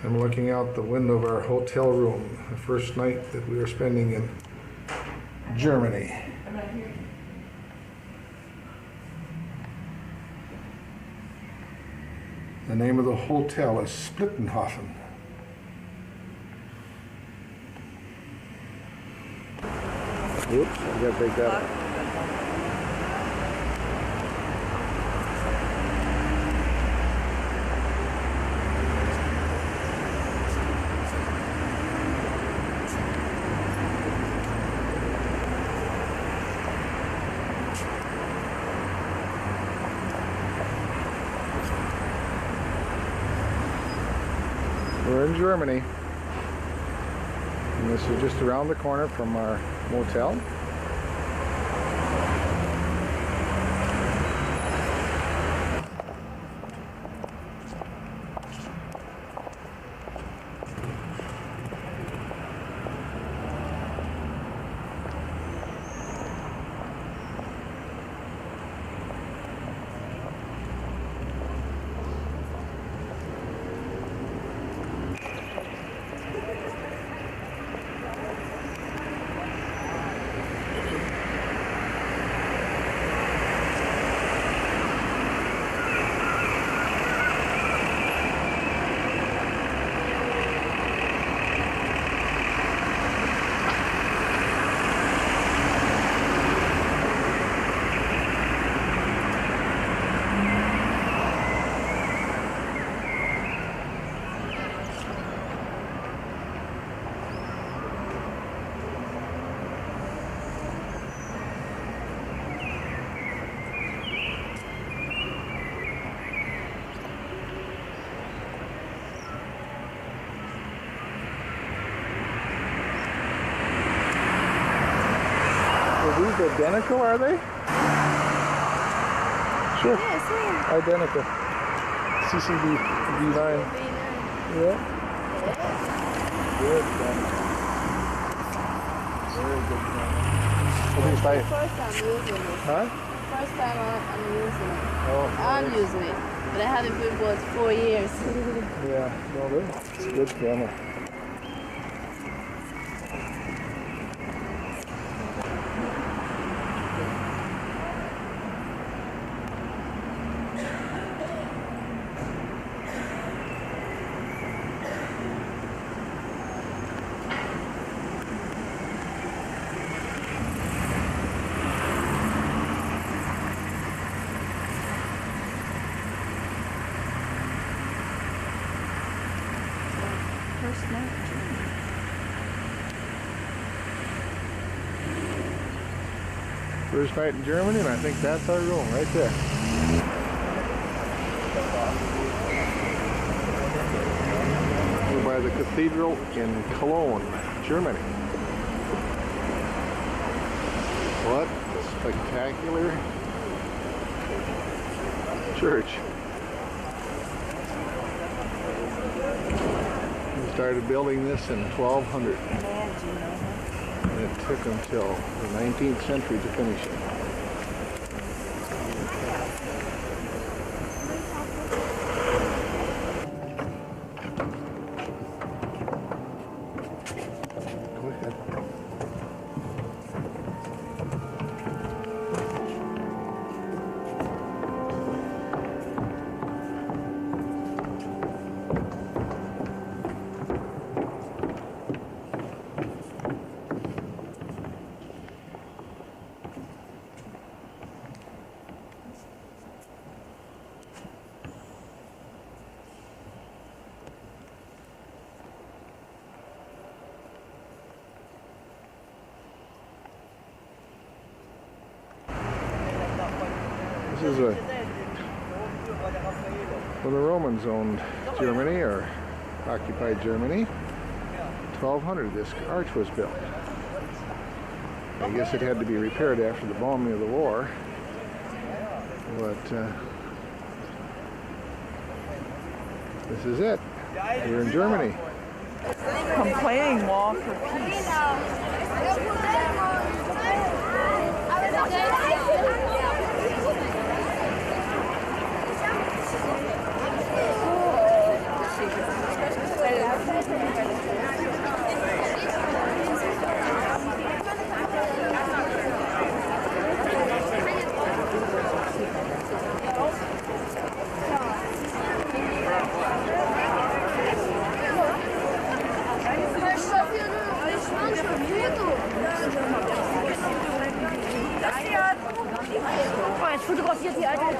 I'm looking out the window of our hotel room, the first night that we are spending in Germany. The name of the hotel is Splittenhofen. Oops, I gotta take that out. We're in Germany, and this is just around the corner from our motel. Are these identical, are they? Sure. Yeah, same. Identical. CCD V9. Yeah. Good. Very good. At least I. First time using it. Huh? First time I'm using it. Oh. I'm using it, but I haven't been for 4 years. Yeah. No, it's a good camera. First night. First night in Germany, and I think that's our room right there. We're by the cathedral in Cologne, Germany. What a spectacular church. We started building this in 1200. And it took until the 19th century to finish it. Go ahead. This is when the Romans owned Germany or occupied Germany. 1200 this arch was built. I guess it had to be repaired after the bombing of the war, but this is it. We're in Germany. Complaining wall for peace. mal, jetzt fotografiert die Alte.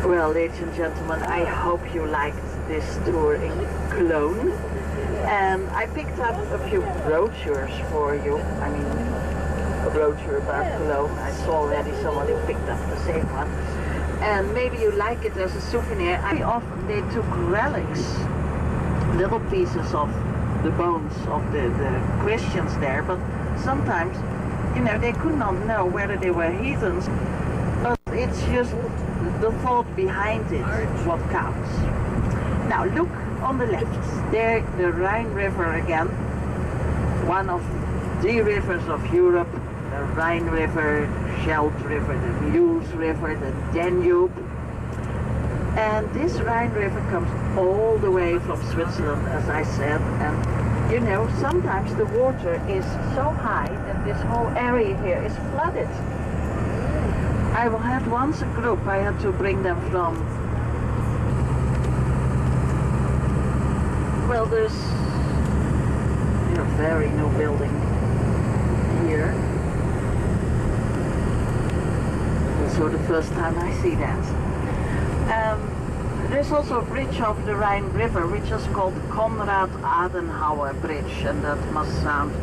Well, ladies and gentlemen, I hope you liked this tour in Cologne. And I picked up a few brochures for you. I mean, a brochure about Cologne. I saw already somebody picked up the same one. And maybe you like it as a souvenir. Often they took relics, little pieces of the bones of the Christians there, but sometimes, you know, they could not know whether they were heathens. But it's just the thought behind it what counts. Now look on the left, there the Rhine River again, one of the rivers of Europe, the Rhine River, the Scheldt River, the Meuse River, the Danube. And this Rhine River comes all the way from Switzerland, as I said, and you know, sometimes the water is so high that this whole area here is flooded. I had once a group, I had to bring them from, well, there's a very new building here. Also the first time I see that. There's also a bridge over the Rhine River, which is called Konrad Adenauer Bridge, and that must sound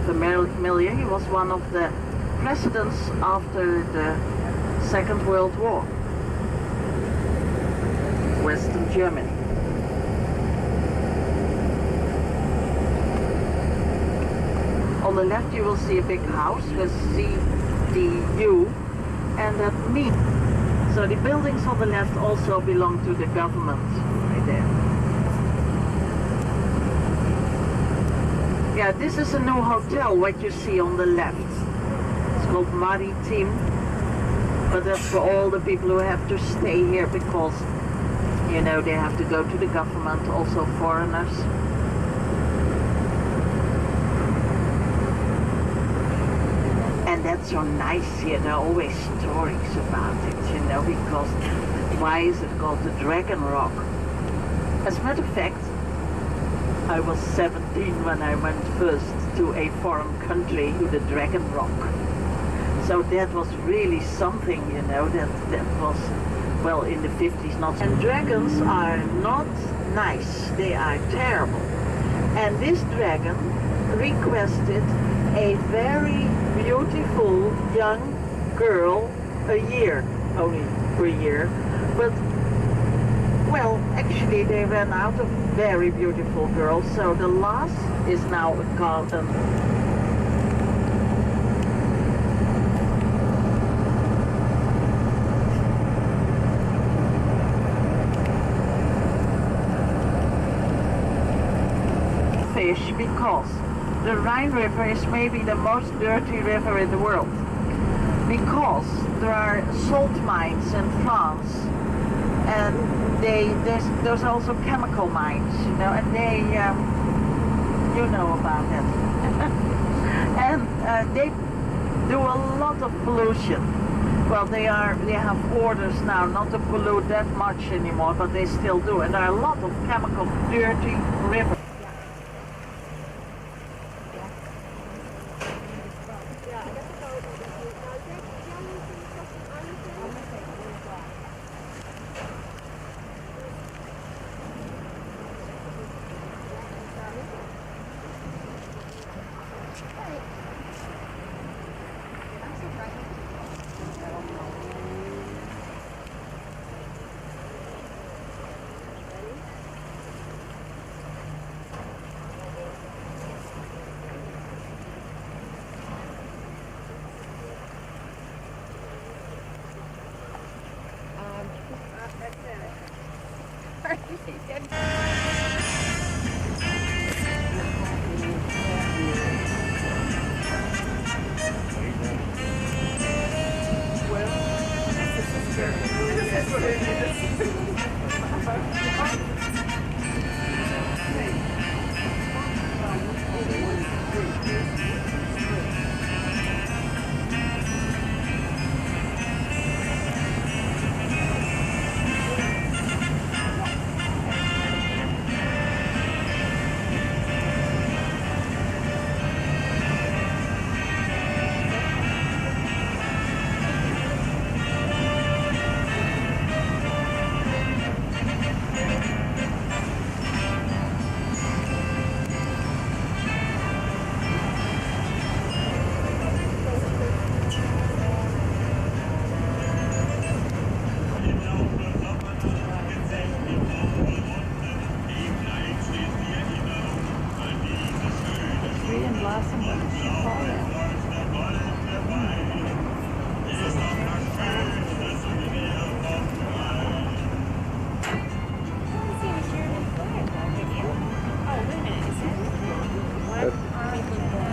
familiar. He was one of the presidents after the Second World War, Western Germany. On the left you will see a big house with CDU, and that means, so the buildings on the left also belong to the government, right there. Yeah, this is a new hotel, what you see on the left. It's called Maritime. But that's for all the people who have to stay here because, you know, they have to go to the government, also foreigners. And that's so nice here, there are always stories about it, you know, because why is it called the Dragon Rock? As a matter of fact, I was 17 when I went first to a foreign country, to the Dragon Rock. So that was really something, you know, that was, well, in the 50s, not. And dragons are not nice, they are terrible. And this dragon requested a very beautiful young girl a year, only per year. But, well, actually they ran out of very beautiful girls, so the last is now a garden. Because the Rhine River is maybe the most dirty river in the world. Because there are salt mines in France, and there's also chemical mines, you know, and they, you know about it. And they do a lot of pollution. Well, they have orders now not to pollute that much anymore, but they still do, and there are a lot of chemical dirty rivers. Blossom. What did she call it?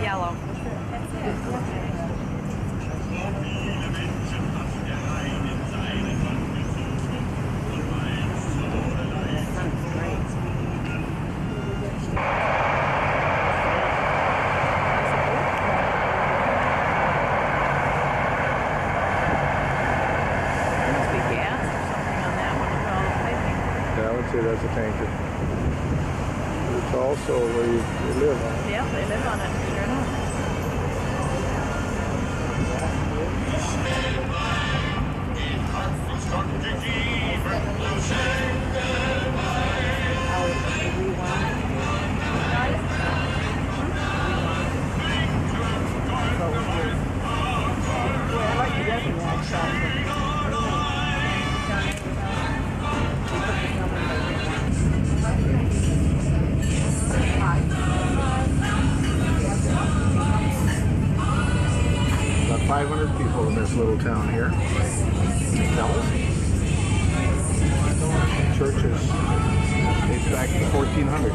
Yellow. Must be gas or something on that one with all the piping. Yeah, I would say that's a tanker. It's also where you live on. Yep, they live on it, sure enough. About 500 people in this little town here. Churches dates back to 1400.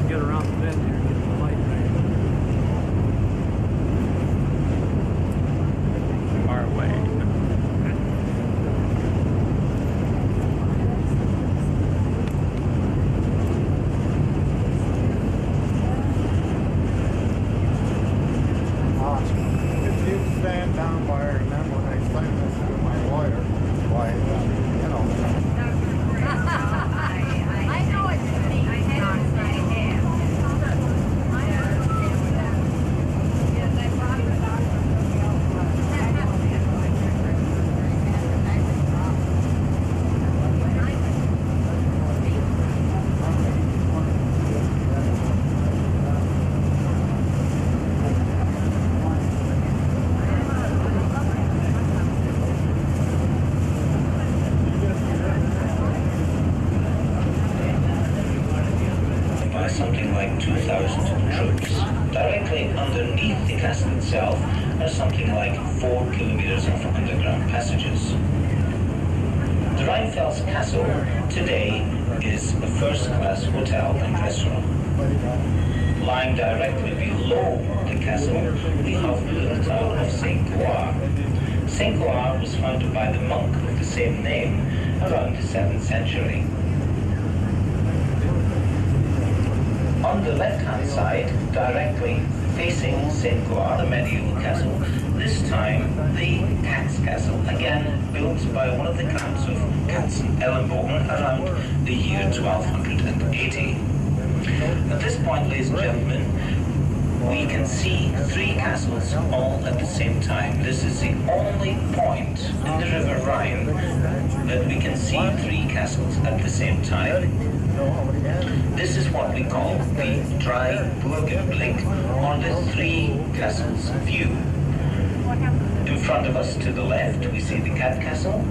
Get around the bend here, get the light right. Our way. If you stand down by her, and then when I explain this to my lawyer, why, you know. I know it's me. I have. Yes, I brought it by something like 2,000 troops. Directly underneath the castle itself are something like 4 kilometers of underground passages. The Rheinfels Castle today is a first-class hotel and restaurant. Lying directly below the castle, we have the little town of St. Goar. St. Goar was founded by the monk of the same name around the 7th century. On the left-hand side, directly facing St. Goar, the medieval castle, this time the Cat's Castle, again built by one of the counts of Katzen-Ellenbogen around the year 1280. At this point, ladies and gentlemen, we can see 3 castles all at the same time. This is the only point in the River Rhine that we can see 3 castles at the same time. This is what we call the Dreiburgenblick, or the 3 castles view. In front of us to the left we see the Cat Castle,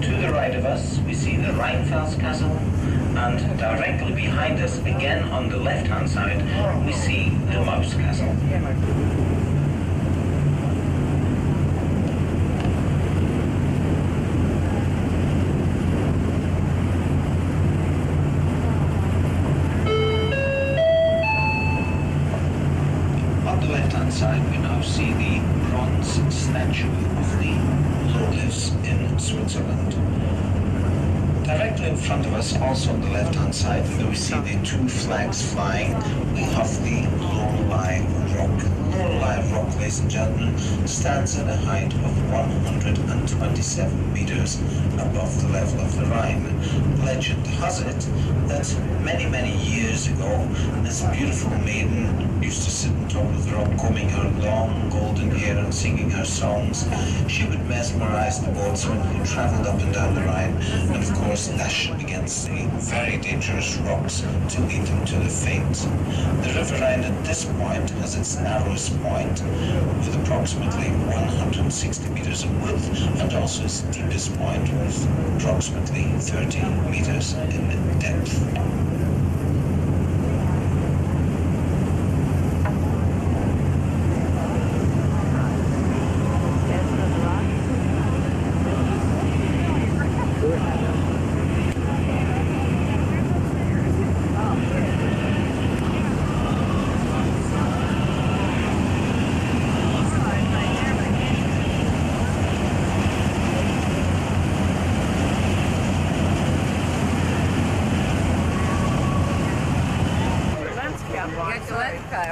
to the right of us we see the Rheinfels Castle, and directly behind us, again on the left hand side, we see the Mouse Castle. Side, we now see the bronze statue of the Lotus in Switzerland. Directly in front of us, also on the left-hand side, we see the two flags flying. We have the Lorelei Rock. Lorelei Rock, ladies and gentlemen, stands at a height of 127 meters above the level of the Rhine. Legend has it that many years ago, this beautiful maiden used to sit on top of the rock, combing her long golden hair and singing her songs. She would mesmerize the boatsmen who traveled up and down the Rhine, and of course dash against the very dangerous rocks to lead them to the fate. The River Rhine at this point has its narrowest point, with approximately 160 meters in width, and also its deepest point with approximately 30 meters in depth.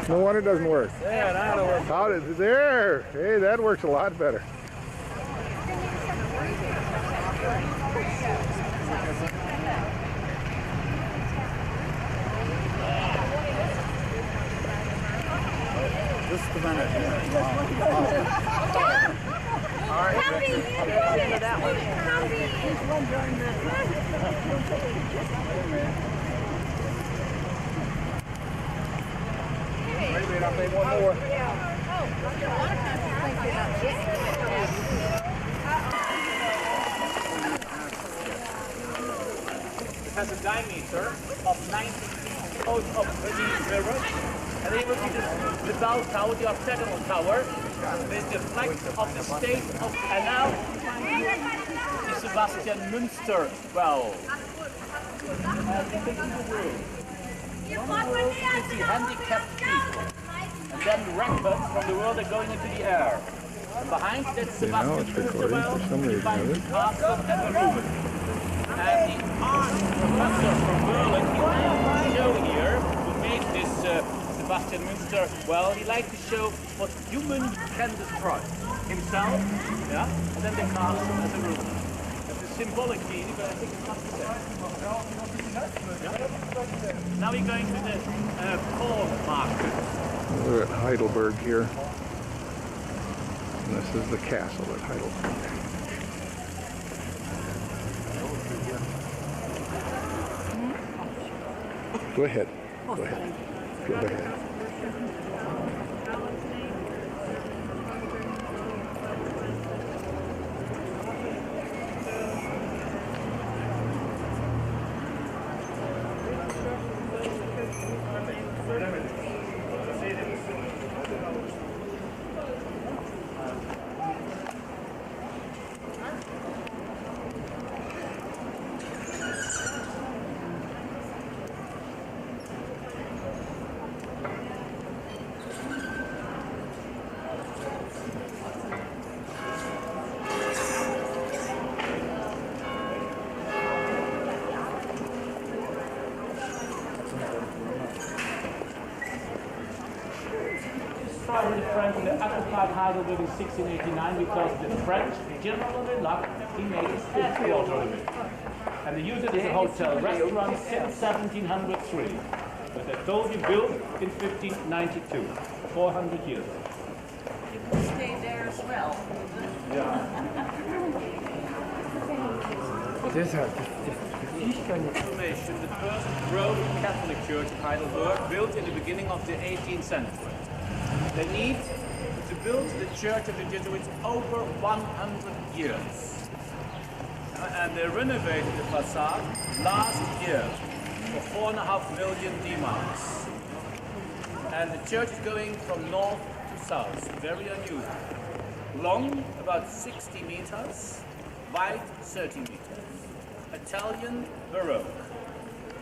No wonder it doesn't work. Yeah, that'll work. How did there? Hey, that works a lot better. Just a minute. Wait, I'll play one more. It has a diameter of 90 feet out of the river. And then you will see the bell tower, the octagonal tower, with the flag of the state of, and now the Sebastian Münster well. And you can see the world. One world is the handicapped people. And then records from the world are going into the air. And behind that Sebastian Münster well, you find the castle and the ruin. And the professor from Berlin, he liked to show here, who made this Sebastian Münster well, he liked to show what human can destroy. Himself, yeah, and then the castle and the ruin. That's a symbolic meaning, but I think it's not the same. Now we're going to the coal market. We're at Heidelberg here. And this is the castle at Heidelberg. Go ahead. Go ahead. Go ahead. The French occupied Heidelberg in 1689 because the French General de Lac, he made his headquarters of it. And they used it as a hotel restaurant since 1703. But I told you, built in 1592, 400 years ago. You can stay there as well. Information, the first Roman Catholic Church of Heidelberg, built in the beginning of the 18th century. They need to build the Church of the Jesuits over 100 years. And they renovated the facade last year for 4.5 million D-marks. And the church is going from north to south, very unusual. Long, about 60 meters, wide, 30 meters. Italian Baroque.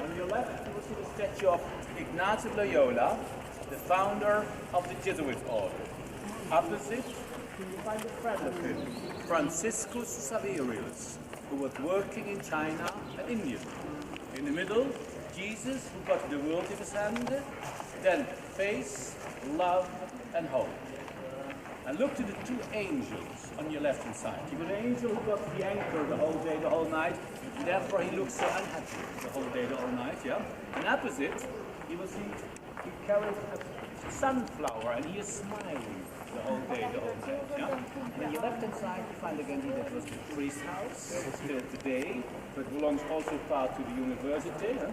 On your left, you will see the statue of Ignazio Loyola, the founder of the Jesuit order. Opposite, you find a friend of him, Franciscus Saverius, who was working in China and Indian. In the middle, Jesus, who got the world in his hand. Then faith, love, and hope. And look to the two angels on your left-hand side. You got an angel who got the anchor the whole day, the whole night, and therefore he looks so unhappy the whole day, the whole night, yeah? And opposite, you will see he carries a sunflower and he is smiling the whole day, yeah? And on your left-hand side, you find again that was the priest's house, still today, but belongs also part to the university, huh?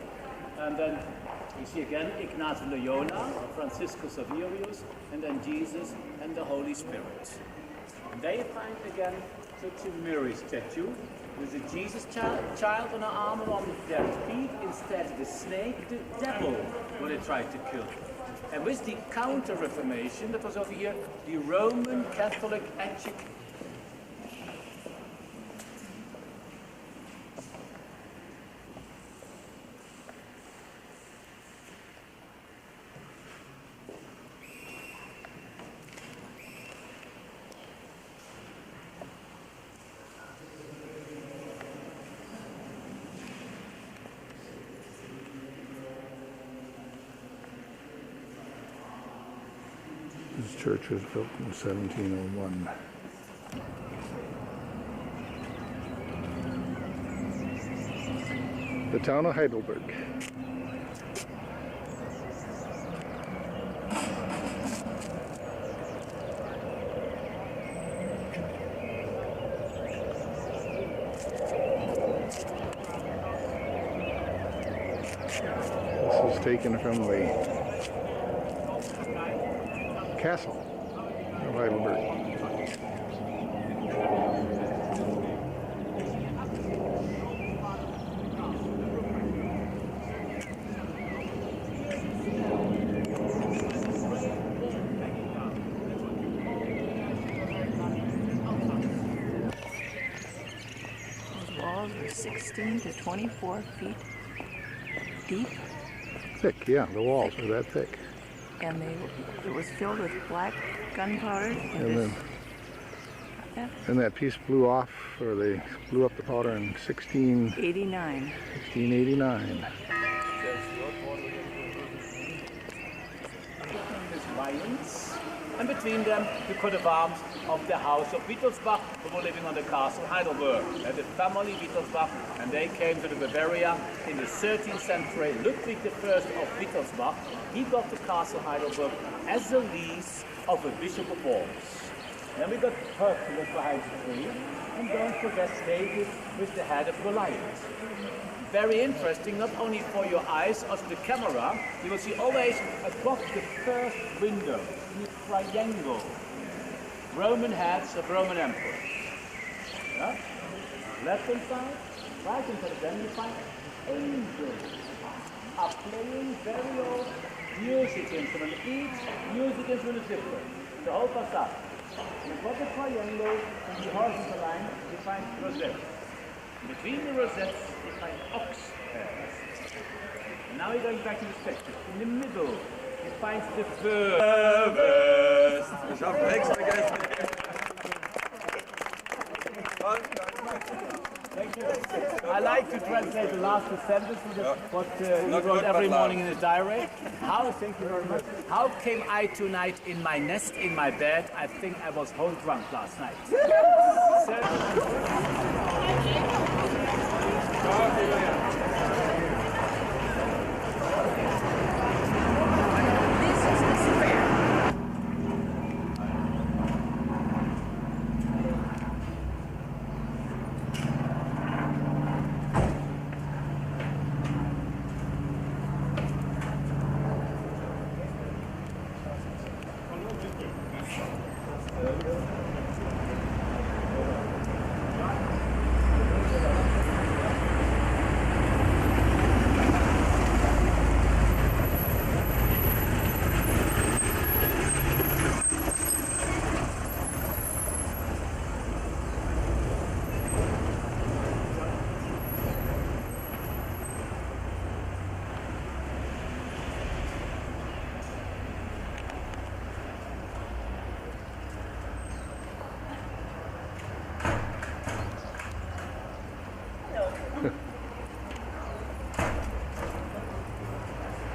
And then you see again Ignaz of Loyola, Franciscus Xaverius, and then Jesus and the Holy Spirit. And there you find again such a Mary statue with a Jesus child on her arm and on their feet, instead the snake, the devil, who they tried to kill. And with the Counter-Reformation, that was over here, the Roman Catholic education. This church was built in 1701. The town of Heidelberg. This is taken from the castle of Heidelberg. Those walls were 16 to 24 feet deep. Thick, yeah, the walls are that thick. And it was filled with black gunpowder. And that piece blew off, or they blew up the powder in 1689. 1689. Lions, and between them the coat of arms of the house of Wittelsbach, who were living on the castle Heidelberg. The family Wittelsbach, and they came to the Bavaria in the 13th century. Ludwig I of Wittelsbach, he got the castle Heidelberg as a lease of a bishop of Worms. Then we got Hercules behind the tree, and don't forget David with the head of Goliath. Very interesting, not only for your eyes, also the camera, you will see always above the first window, in a triangle, Roman heads of Roman emperors. Yeah? Left hand side, right hand side, then you find angels are playing very old music instrument. Each music instrument is different. The whole facade. Above the triangle, in the horizontal line, you find rosettes. Between the rosettes, you find ox hairs. And now you're going back to the statue. In the middle, you find the first. Ich habe extra vergessen. Thank you. I like to translate the last two sentences, what you wrote every morning in the diary. Thank you very much. How came I tonight in my nest, in my bed? I think I was whole drunk last night.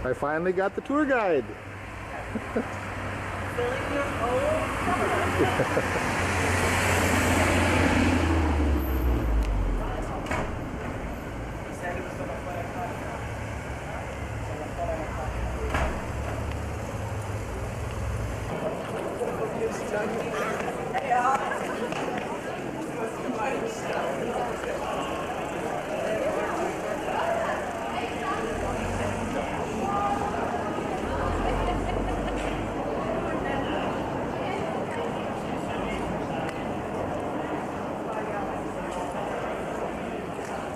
I finally got the tour guide. Filling your own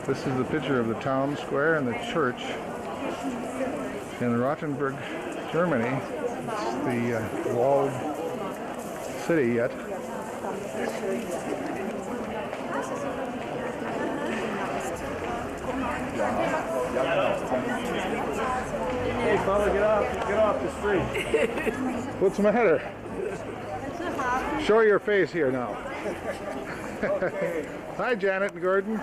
This is the picture of the town square and the church in Rothenburg, Germany. It's the walled city yet. Hey fella, get off the street. What's the matter? Show your face here now. Hi, Janet and Gordon.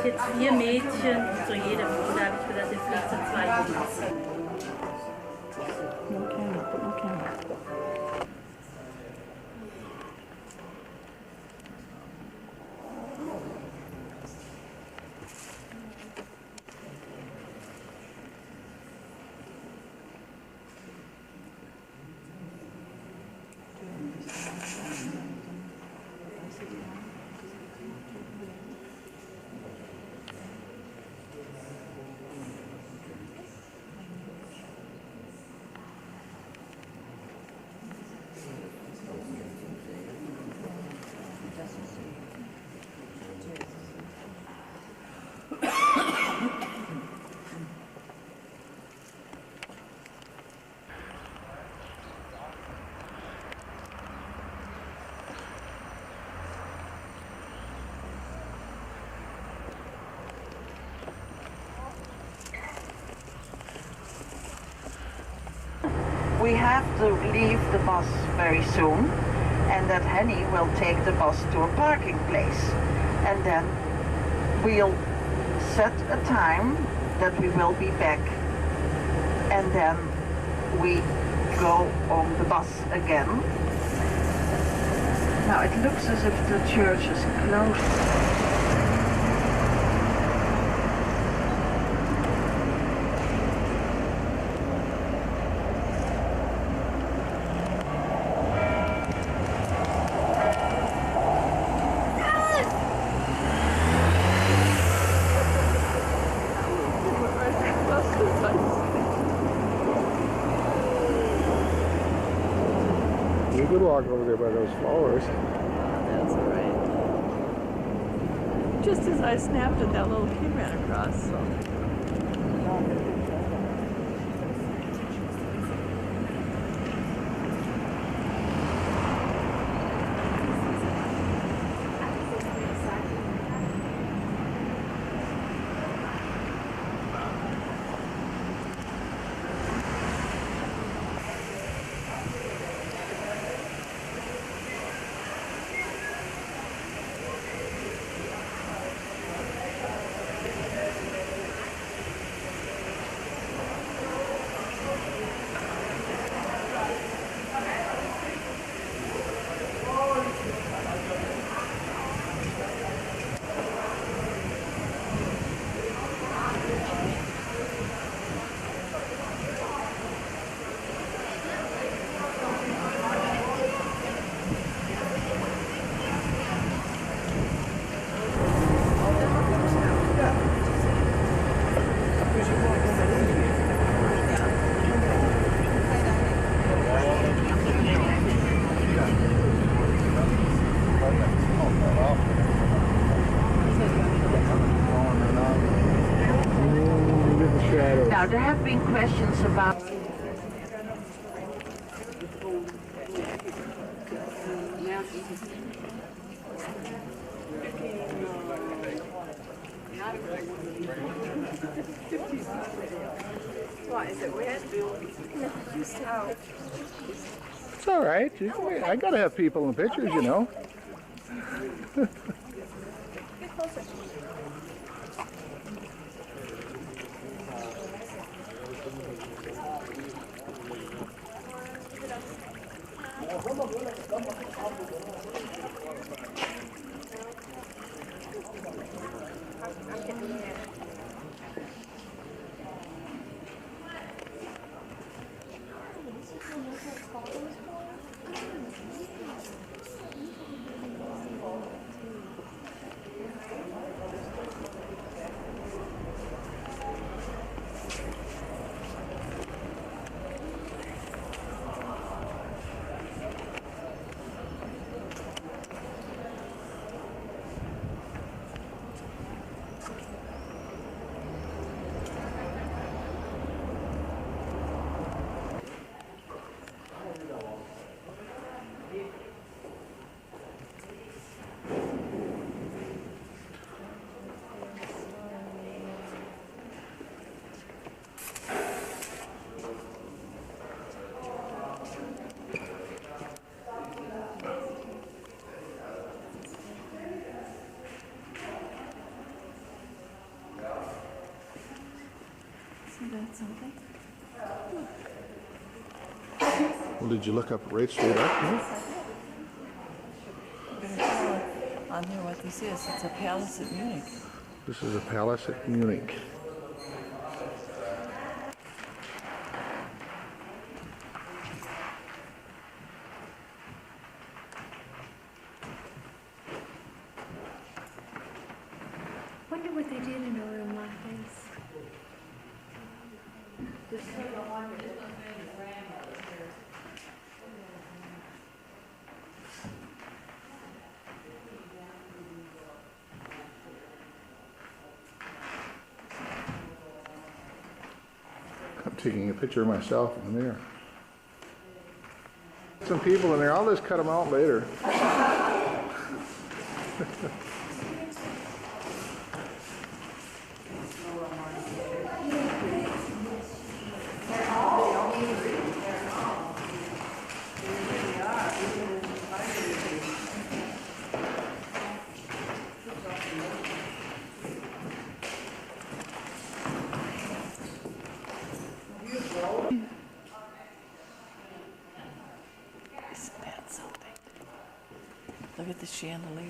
Jetzt 4 Mädchen zu jedem. Da habe ich gesagt, jetzt gibt es 2 Jungs. We have to leave the bus very soon, and that Henny will take the bus to a parking place, and then we'll set a time that we will be back, and then we go on the bus again. Now it looks as if the church is closed. You could walk over there by those flowers. That's all right. Just as I snapped it, that little kid ran across, so. Now, there have been questions about What, is it weird? It's all right. I gotta have people in the pictures, you know. Something? Well, did you look up Wright Street Arch? On there what this is. It's a palace at Munich. This is a palace at Munich. Wonder what they did in order of my face. I'm taking a picture of myself in the mirror. Some people in there. I'll just cut them out later. Isn't that something? Look at the chandelier.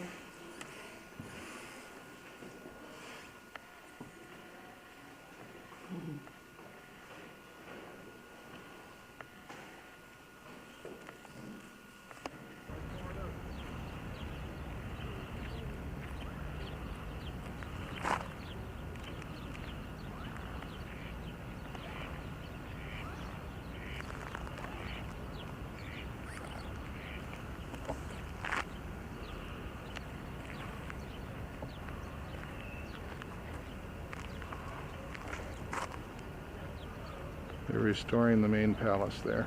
They're restoring the main palace there.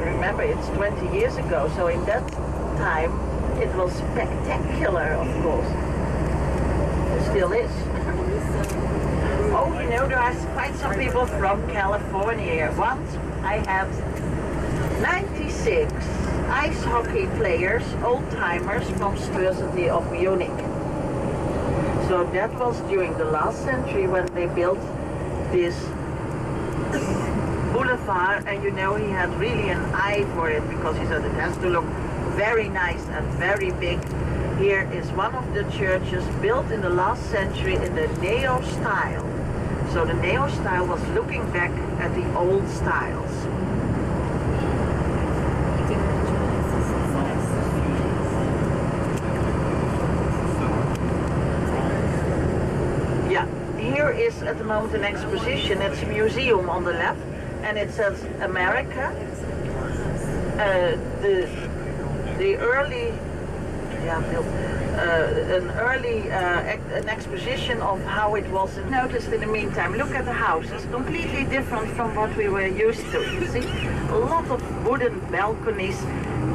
Remember, it's 20 years ago, so in that time it was spectacular, of course. It still is. Oh, you know, there are quite some people from California. Once I had 96 ice hockey players, old-timers from University of Munich. So that was during the last century when they built this boulevard, and you know, he had really an eye for it, because he said it has to look very nice and very big. Here is one of the churches built in the last century in the neo style. So the neo style was looking back at the old styles. Yeah, here is at the moment an exposition. It's a museum on the left, and it says America. The early, an exposition of how it was noticed in the meantime. Look at the house, it's completely different from what we were used to, you see? A lot of wooden balconies,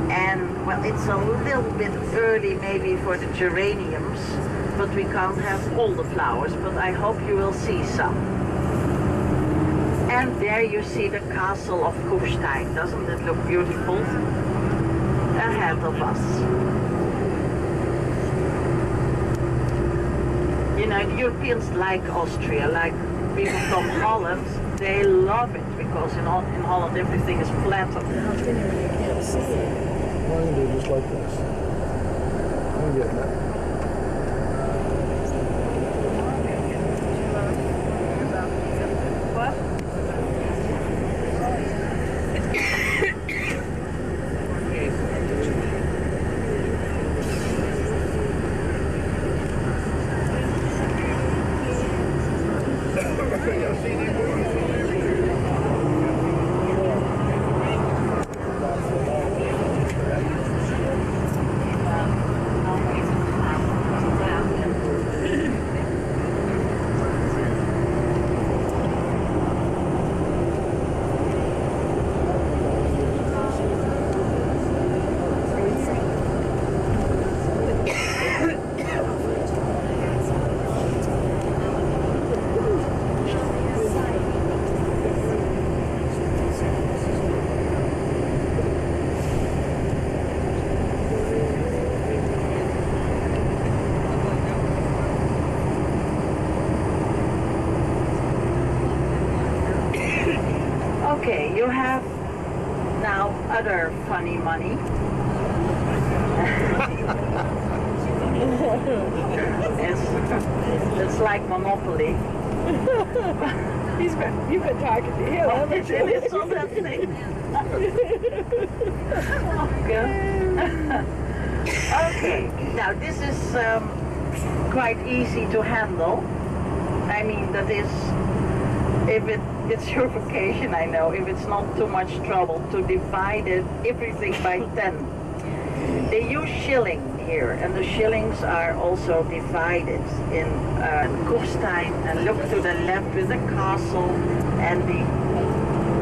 and well, it's a little bit early maybe for the geraniums, but we can't have all the flowers, but I hope you will see some. And there you see the castle of Kufstein. Doesn't it look beautiful? Ahead of us. You know, the Europeans like Austria, like people from Holland, they love it because in Holland everything is flatter. Why don't you do just like this? I'm getting it. Okay, you have now other funny money. it's like Monopoly. You've been talking to him, haven't you? It's on that thing. Okay, now this is quite easy to handle. I mean, that is, if it's your vacation, I know, if it's not too much trouble to divide everything by 10. They use shilling here, and the shillings are also divided in Kufstein, and look to the left with the castle and the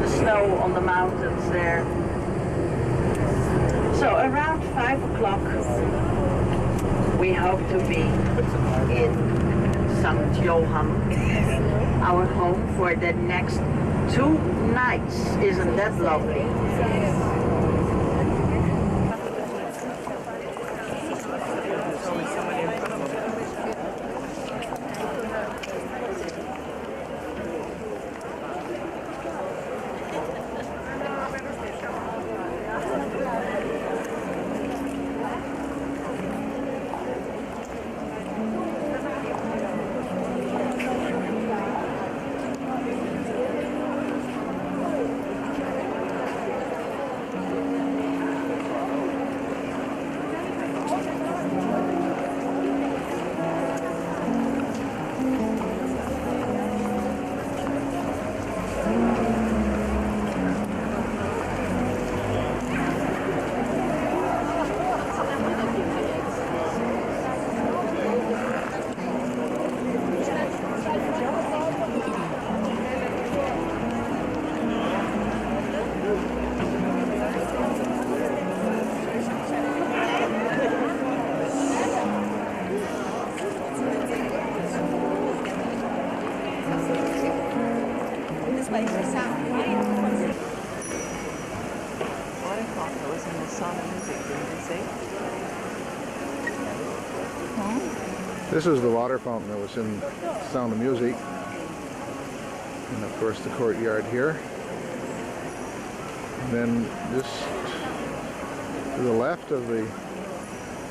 snow on the mountains there. So around 5 o'clock we hope to be in St. Johann, our home for the next 2 nights. Isn't that lovely? This is the water fountain that was in Sound of Music. And of course the courtyard here. And then this to the left of the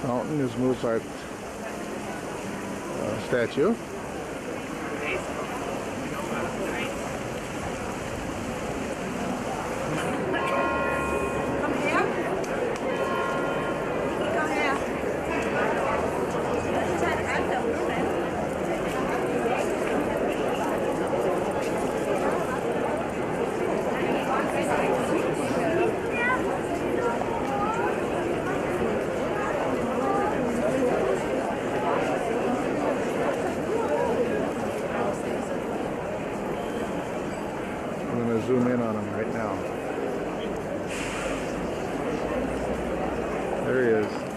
fountain is Mozart statue. I'm going to zoom in on him right now. There he is.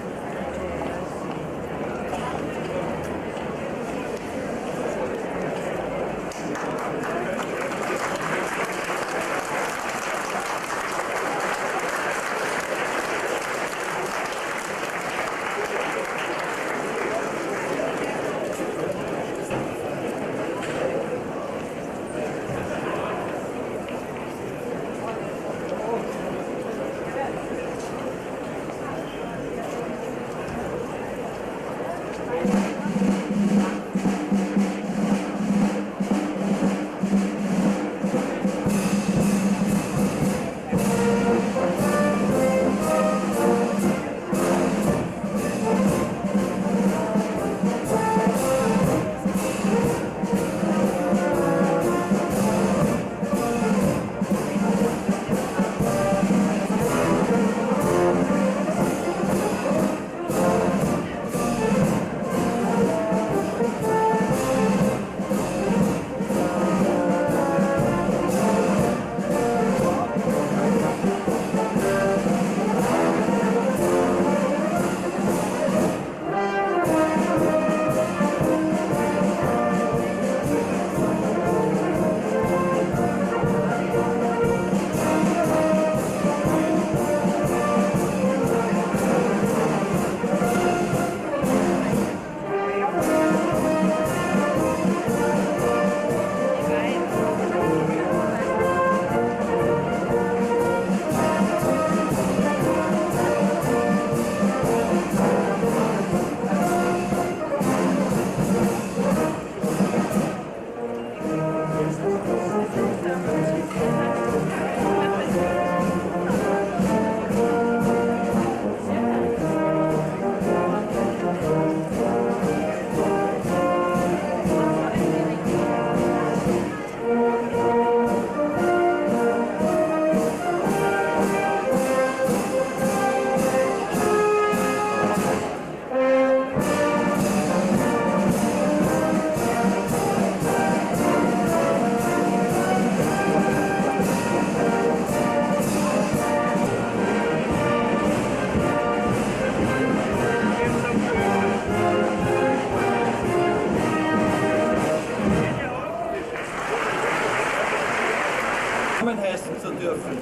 Heißen zu dürfen.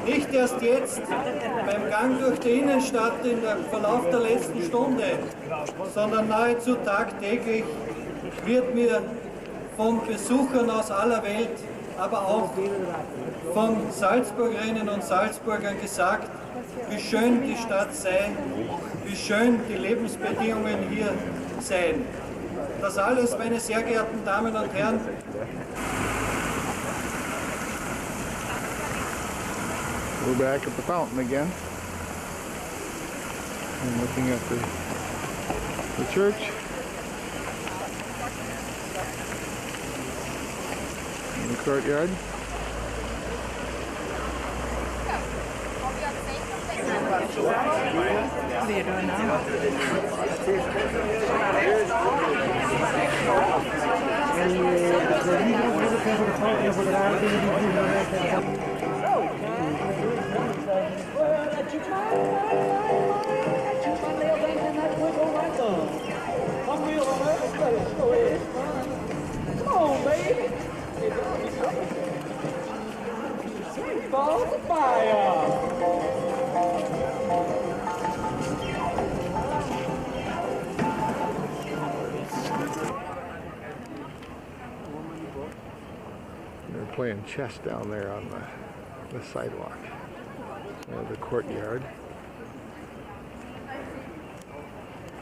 Nicht erst jetzt beim Gang durch die Innenstadt im Verlauf der letzten Stunde, sondern nahezu tagtäglich wird mir von Besuchern aus aller Welt, aber auch von Salzburgerinnen und Salzburgern gesagt, wie schön die Stadt sei, wie schön die Lebensbedingungen hier seien. Das alles, meine sehr geehrten Damen und Herren, We're back at the fountain again. And looking at the church. In the courtyard. What are you doing Come on, baby. Balls of fire. They're playing chess down there on the sidewalk, the courtyard.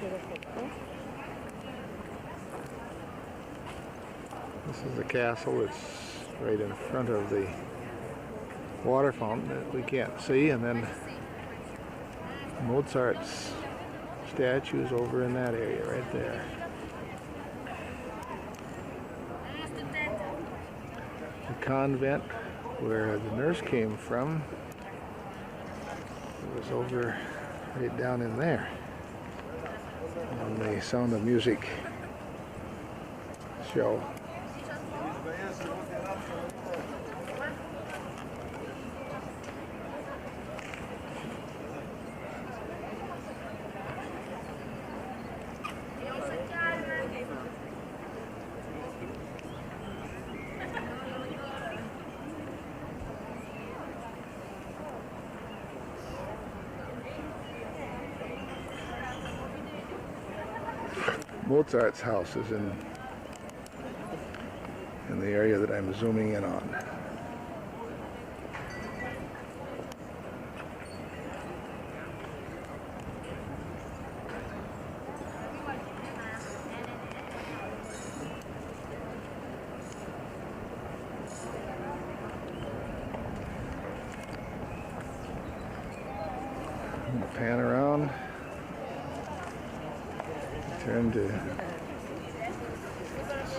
This is the castle. It's right in front of the water fountain that we can't see, and then Mozart's statues over in that area right there. The convent where the nurse came from was over right down in there on the Sound of Music show. Mozart's house is in the area that I'm zooming in on. I'm going to pan around. Turn to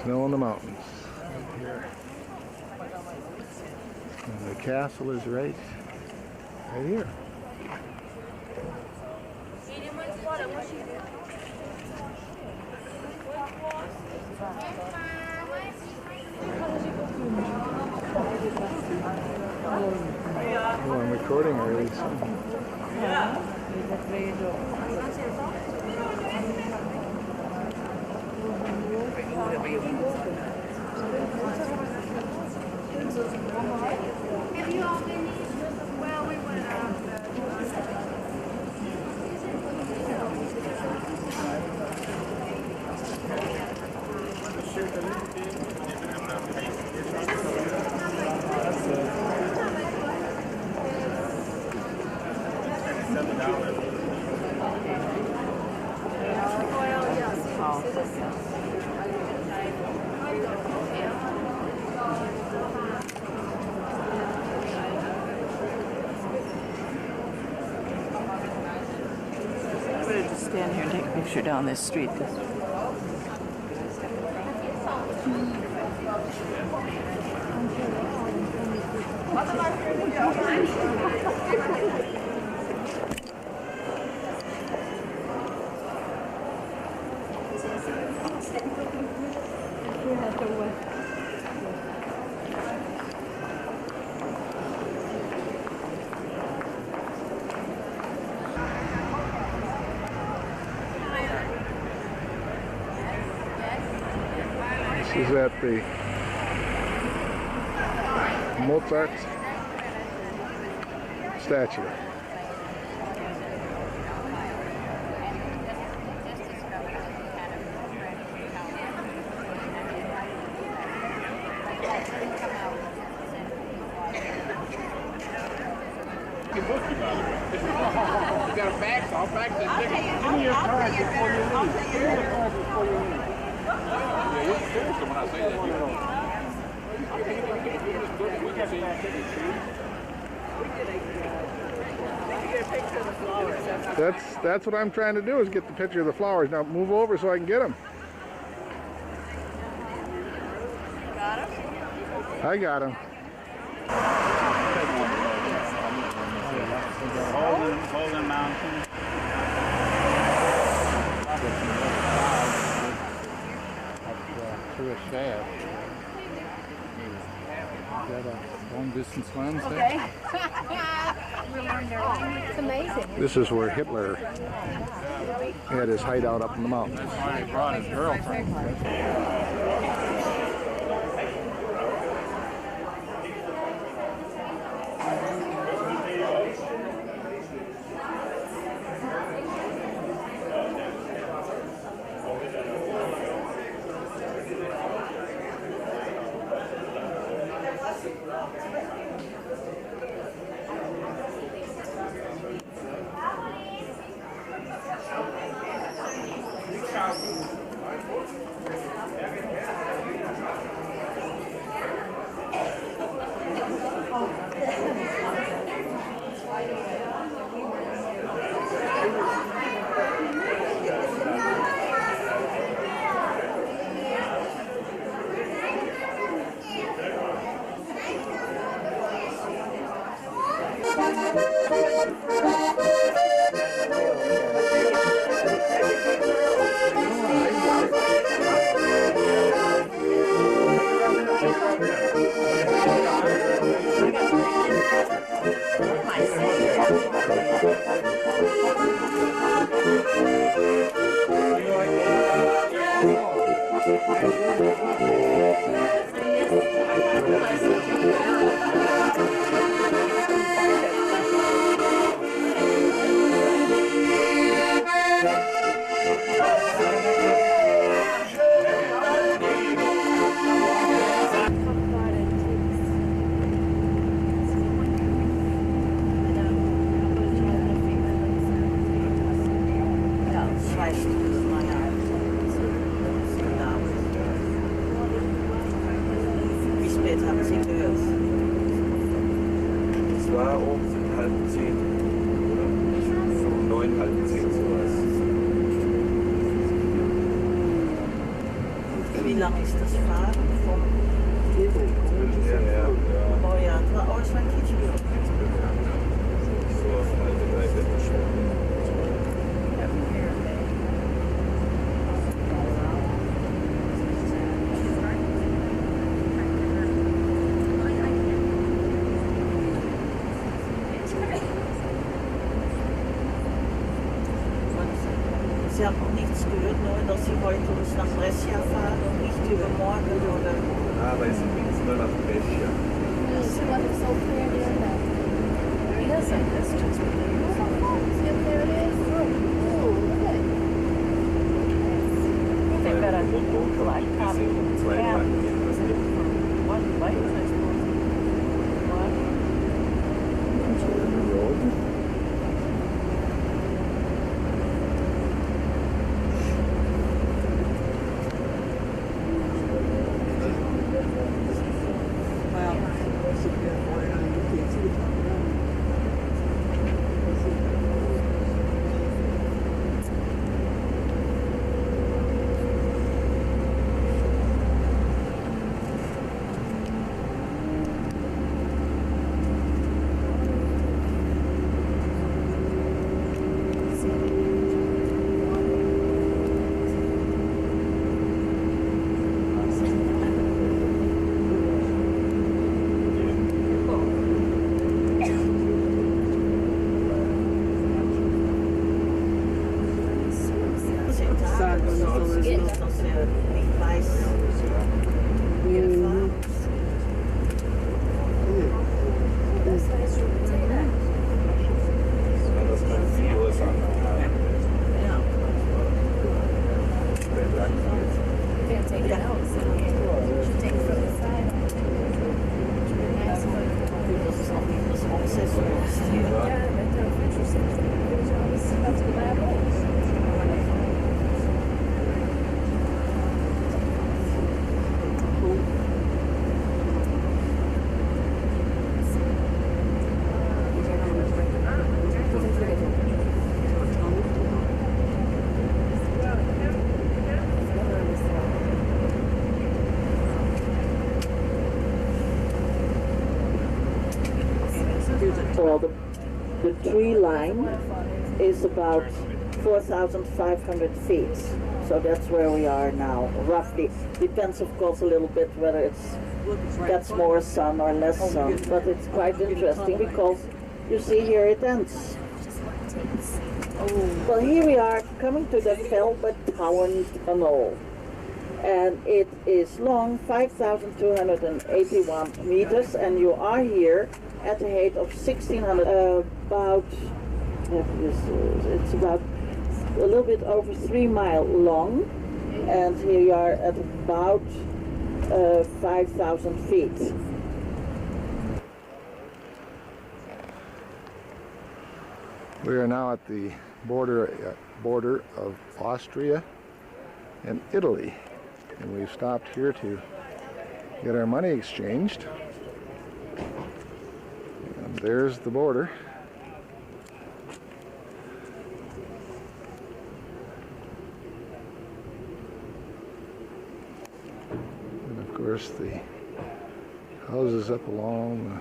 snow in the mountains right here. And the castle is right here. Oh, I'm recording already. Have you all been? Well, we went Stand here and take a picture down this street. This is at the Mozart statue. You got a fax? I'll fax it. Give me your card before you leave. Give me your card before you leave. Yeah, you're serious when I say that. We can see. That's what I'm trying to do, is get the picture of the flowers. Now move over so I can get them. Got him? I got them. Holden Mountain. Through a shaft. Is that a long distance lens there? Okay. It's amazing. This is where Hitler had his hideout up in the mountains. That's where he brought his girlfriend. Wie spät haben Sie gehört? Es war um 9:30, oder? Um 9, 9:30 sowas. Wie lang ist das Fahren vom Tilburg? Ja. Oh ja, es war ein Kitzbühel. So auf eine Dreiviertelstunde. Sie haben noch nichts gehört, nur dass Sie heute uns nach Brescia fahren und nicht übermorgen oder... Ah, weil Sie fliegen nur nach Brescia. They've got a black top cap. One light, I suppose. Well, the tree line is about 4,500 feet. So that's where we are now, roughly. Depends, of course, a little bit whether it's gets more sun or less sun. But it's quite interesting because you see here it ends. Well, here we are coming to the Velbetown Tunnel. And it is long, 5,281 meters, and you are here at a height of 1,600, it's about a little bit over 3 miles long, and here you are at about 5,000 feet. We are now at the border of Austria and Italy, and we've stopped here to get our money exchanged. And there's the border. And of course the houses up along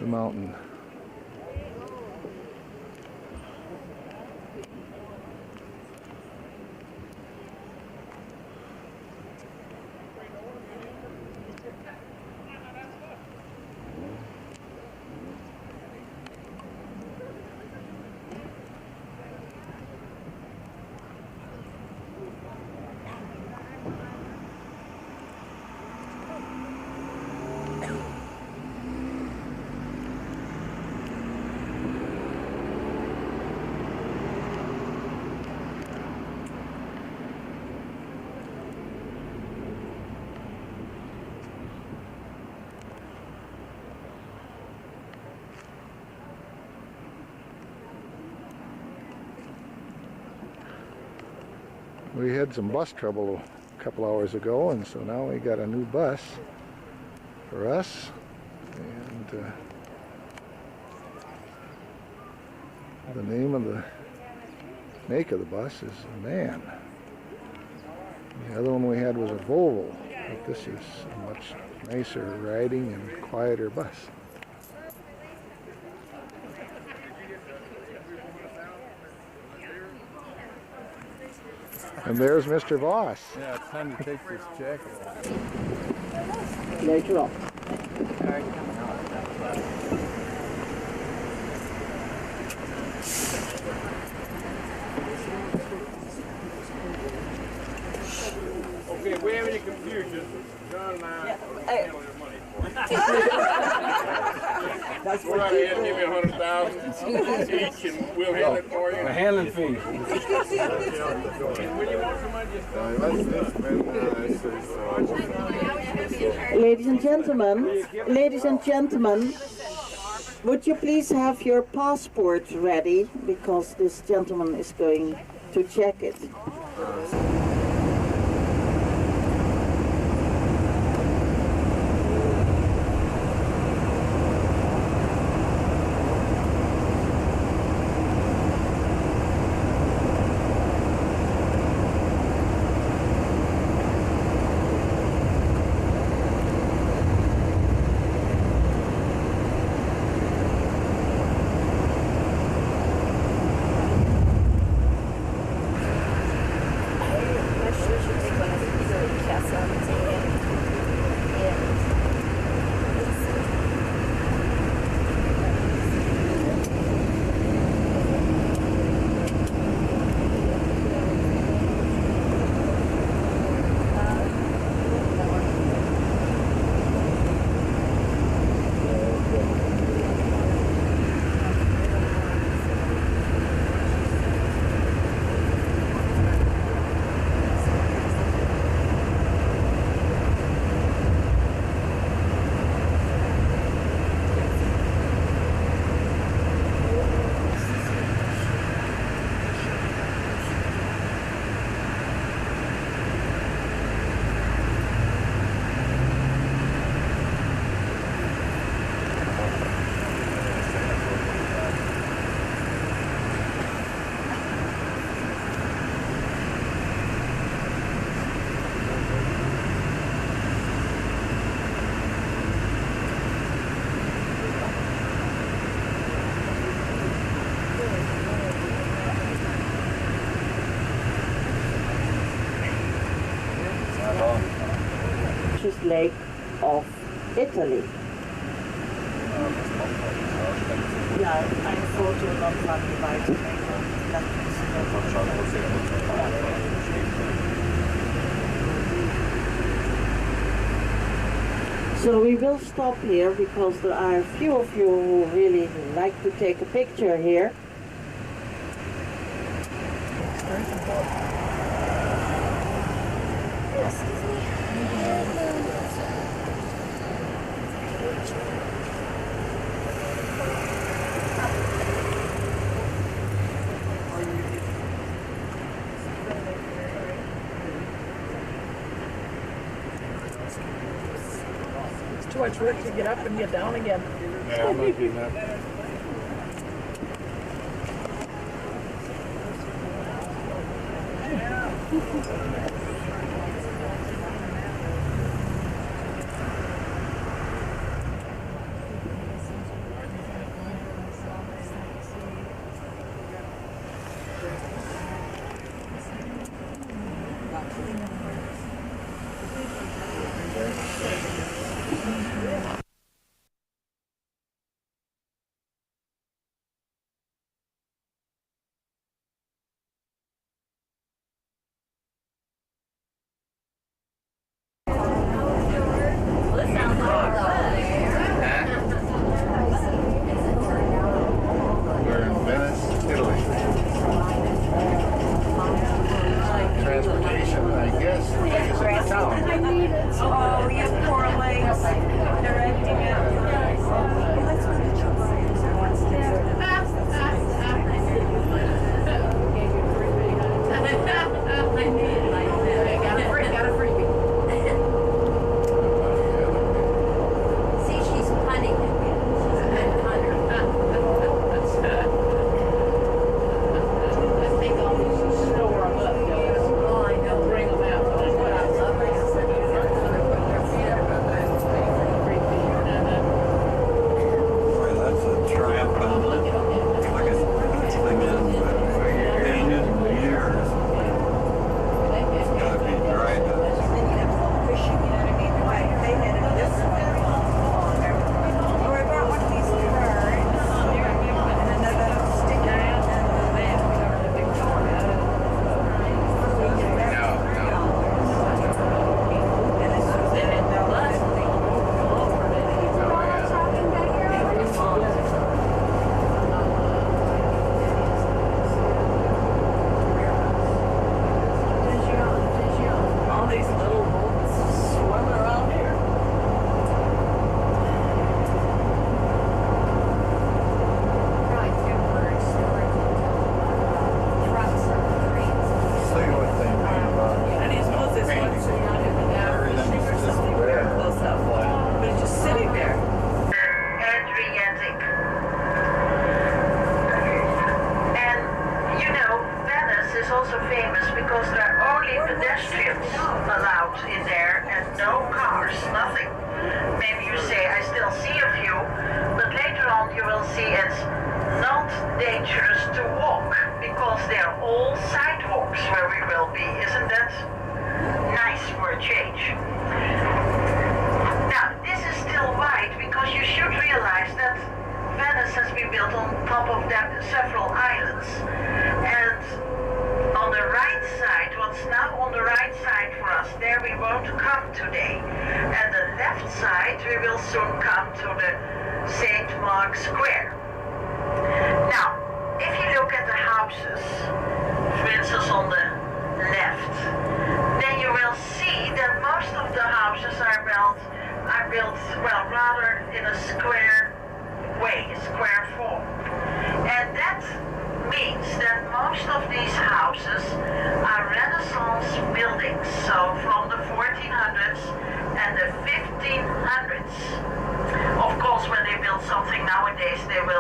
the mountain. We had some bus trouble a couple hours ago, and so now we got a new bus for us. And the name of the make of the bus is MAN. The other one we had was a Volvo, but this is a much nicer riding and quieter bus. And there's Mr. Voss. Yeah, it's time to take this jacket off. Later on. Okay, if we have any confusion, John and I handle your money for you. That's Go right ahead and give me 100,000 each, and we'll handle it for you. A handling fee. When you want some money, just Ladies and gentlemen, would you please have your passports ready, because this gentleman is going to check it. Lake of Italy. Ja, ein Foto noch von die Weitermeldung. So we will stop here because there are a few of you who really like to take a picture here. It's too much work to get up and get down again. Yeah, I'm not doing that. allowed in there and no cars, nothing. Maybe you say, I still see a few, but later on you will see it's not dangerous to walk because they're all sidewalks where we will be. Isn't that nice for a change? Now, this is still wide because you should realize that Venice has been built on top of several islands. And on the right side, what's now on the right side for us, there we won't come today. And the left side, we will soon come to the St. Mark's Square. Now, if you look at the houses, for instance on the left, then you will see that most of the houses are built well, rather in a square way, a square form. And that means that most of these houses are Renaissance buildings, so from the 1400s and the 1500s. Of course, when they build something nowadays, they will